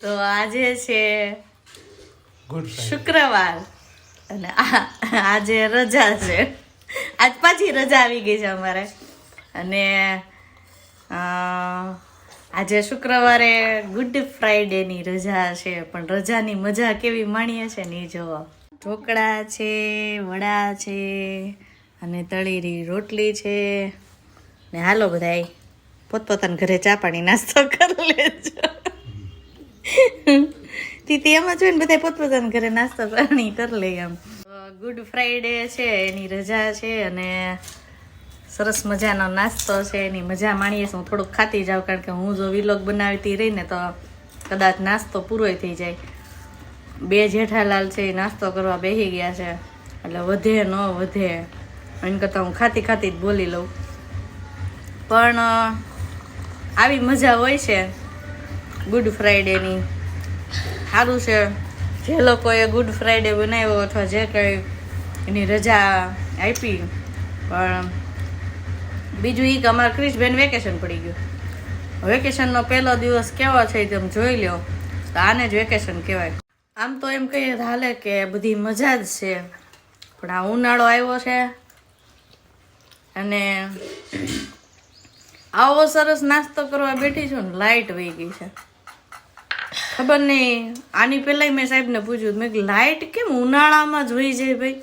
તો આજે છે શુક્રવાર અને આજે રજા છે. આજ પાછી રજા આવી ગઈ છે અમારે. અને આજે શુક્રવારે ગુડ ફ્રાઈડે ની રજા છે, પણ રજાની મજા કેવી માણીએ છે ને એ જોવો. ઢોકળા છે, વડા છે અને તળેલી રોટલી છે. ને હાલો બધાય પોતપોતાના ઘરે ચા પાણી નાસ્તો કરી લેજો. તી એમ જ હોય ને, બધા પોતપોતાના ઘરે નાસ્તો પાણી કરી લે એમ. ગુડ ફ્રાઈડે છે, એની રજા છે અને સરસ મજાનો નાસ્તો છે, એની મજા માણીએ છીએ. હું થોડુંક ખાતી જાઉં, કારણ કે હું જો વિલોગ બનાવતી રહીને તો કદાચ નાસ્તો પૂરો થઈ જાય. બે જેઠાલાલ છે એ નાસ્તો કરવા બેસી ગયા છે, એટલે વધે ન વધે એમ કરતાં હું ખાતી ખાતી જ બોલી લઉં. પણ આવી મજા હોય છે ગુડ ફ્રાઈડેની. સારું છે જે લોકોએ ગુડ ફ્રાઈડે બનાવ્યો અથવા જે કંઈ એની રજા આપી. પણ બીજું એ કે અમારા ક્રિશબેન વેકેશન પડી ગયું. વેકેશનનો પહેલો દિવસ કેવો છે તમે જોઈ લો, તો આને જ વેકેશન કહેવાય. આમ તો એમ કહીએ હાલે કે બધી મજા જ છે, પણ આ ઉનાળો આવ્યો છે અને આવો સરસ નાસ્તો કરવા બેઠી છું ને લાઇટ વહી ગઈ છે. ખબર નહીં, આની પહેલાં મેં સાહેબને પૂછ્યું, મેં લાઇટ કેમ ઉનાળામાં જ વહી જાય ભાઈ?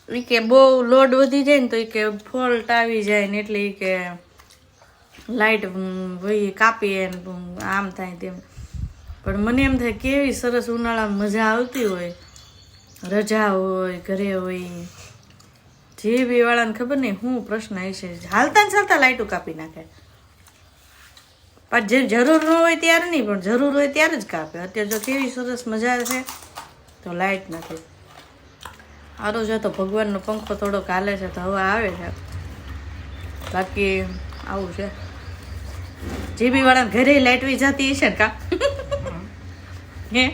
એ કે બહુ લોડ વધી જાય ને તો એ કે ફોલ્ટ આવી જાય ને એટલે એ કે લાઇટ વહી કાપીએ ને આમ થાય તેમ. પણ મને એમ થાય કેવી સરસ ઉનાળામાં મજા આવતી હોય, રજા હોય, ઘરે હોય. જીબી વાળાને ખબર નહીં શું પ્રશ્ન હશે, હાલતા ને ચાલતા લાઇટો કાપી નાખે. પણ જે જરૂર ન હોય ત્યારે નહીં, પણ જરૂર હોય ત્યારે જ કાપે. અત્યારે જો કેવી સરસ મજા છે તો લાઇટ નથી. સારું છે તો ભગવાનનો પંખો થોડોક હાલે છે તો હવે આવે છે, બાકી આવું છે. જીબી વાળાને ઘરે લાઇટ વહી જતી હશે ને કા? હે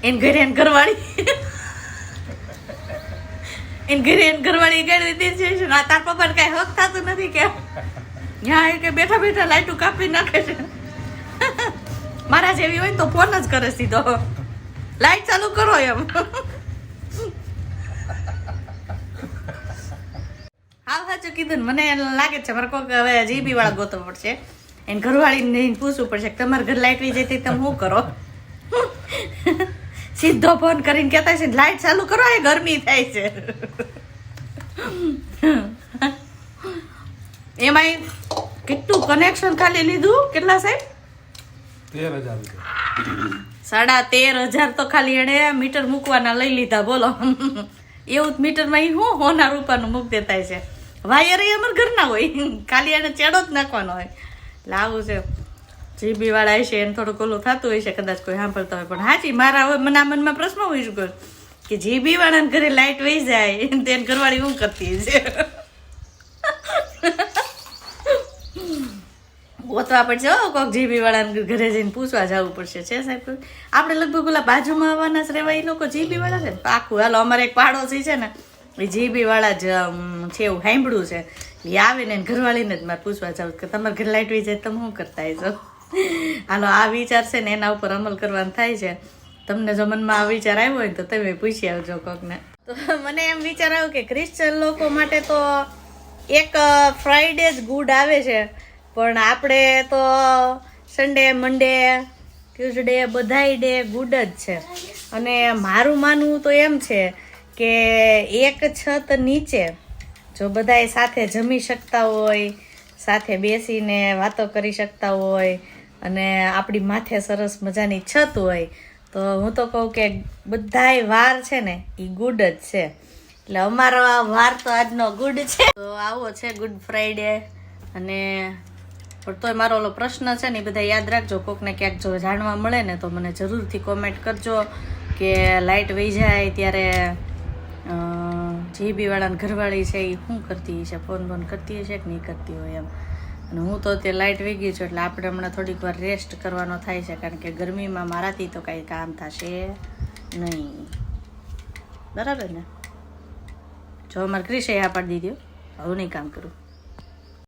એને ઘરે એને ઘરવાળી એને ઘરે એને ઘરવાળી ગાડી દીધી છે. તાર પપ્પાને કઈ હક થતું નથી કે ત્યાં કે બેઠા બેઠા લાઈટું કાપી નાખે છે. મારા જેવી હોય ને તો ફોન જ કરે સીધો, લાઈટ ચાલુ કરો એમ. હા સાચું કીધું ને. મને લાગે છે મારે કોઈ હવે જીબી વાળા ગોતવો પડશે, એને ઘરવાળીને પૂછવું પડશે કે તમારા ઘર લાઈટ વહી જાય તમે શું કરો? સીધો ફોન કરીને કહેતા છે લાઈટ ચાલુ કરો, એ ગરમી થાય છે. એમાં કેટલું કનેક્શન ખાલી લીધું, કેટલા સાહેબ? 13,500 તો ખાલી એને મીટર મૂકવાના લઈ લીધા. બોલો, એવું જ મીટરમાં શું હોના રૂપાનું મૂક દેતા છે. વાયર એ અમારા ઘરના હોય, ખાલી એને ચેડો જ નાખવાનો હોય. એટલે આવું છે. જીબી વાળા હશે એને થોડુંક ઓલું થતું હોય છે, કદાચ કોઈ સાંભળતા હોય. પણ હાચી મારા હવે મનમાં પ્રશ્ન હોય છે કે જીબી વાળાને ઘરે લાઇટ વહી જાય તેને ઘરવાળી શું કરતી છે? ગોતવા પડશે હો કોક જીબી વાળાને ઘરે જઈને પૂછવા જવું પડશે. છે સાહેબ, આપણે લગભગ ઓલા બાજુમાં આવવાના જ રહેવા એ લોકો જીબી વાળા છે ને પાકું. હાલો, અમારે એક પાડોશી છે ને એ જીબી વાળા જ છે, એવું સાંભળ્યું છે. એ આવે ને ઘરવાળીને જ મારે પૂછવા જાવ કે તમારે ઘરે લાઇટ વહી જાય તમે શું કરતા છો? હાલો, આ વિચાર છે ને એના ઉપર અમલ કરવાનું થાય છે. તમને જો મનમાં આ વિચાર આવ્યો હોય તો તમે પૂછી આવજો કોકને. તો મને એમ વિચાર આવ્યો કે ક્રિશ્ચન લોકો માટે તો એક ફ્રાઈડે જ ગુડ આવે છે, પણ આપણે તો સન્ડે, મંડે, ટ્યુઝડે બધાય ડે ગુડ જ છે. અને મારું માનવું તો એમ છે કે એક છત નીચે જો બધાય સાથે જમી શકતા હોય, સાથે બેસીને વાતો કરી શકતા હોય અને આપણી માથે સરસ મજાની છત હોય, તો હું તો કહું કે બધાય વાર છે ને એ ગુડ જ છે. એટલે અમારો વાર તો આજનો ગુડ છે. તો આવો છે ગુડ ફ્રાઈડે. અને પણ તોય મારો ઓલો પ્રશ્ન છે ને એ બધા યાદ રાખજો. કોકને ક્યાંક જો જાણવા મળે ને તો મને જરૂરથી કોમેન્ટ કરજો કે લાઇટ વહી જાય ત્યારે જીબી વાળાને ઘરવાળી છે એ શું કરતી છે, ફોન કરતી હશે કે નહીં કરતી હોય એમ. અને હું તો તે લાઇટ વહી ગઈ છું એટલે આપણે હમણાં થોડીક વાર રેસ્ટ કરવાનો થાય છે, કારણ કે ગરમીમાં મારાથી તો કાંઈ કામ થશે નહીં. બરાબર ને? જો અમારે ક્રિશે આ પાડી દીધો, હવે નહીં કામ કરું.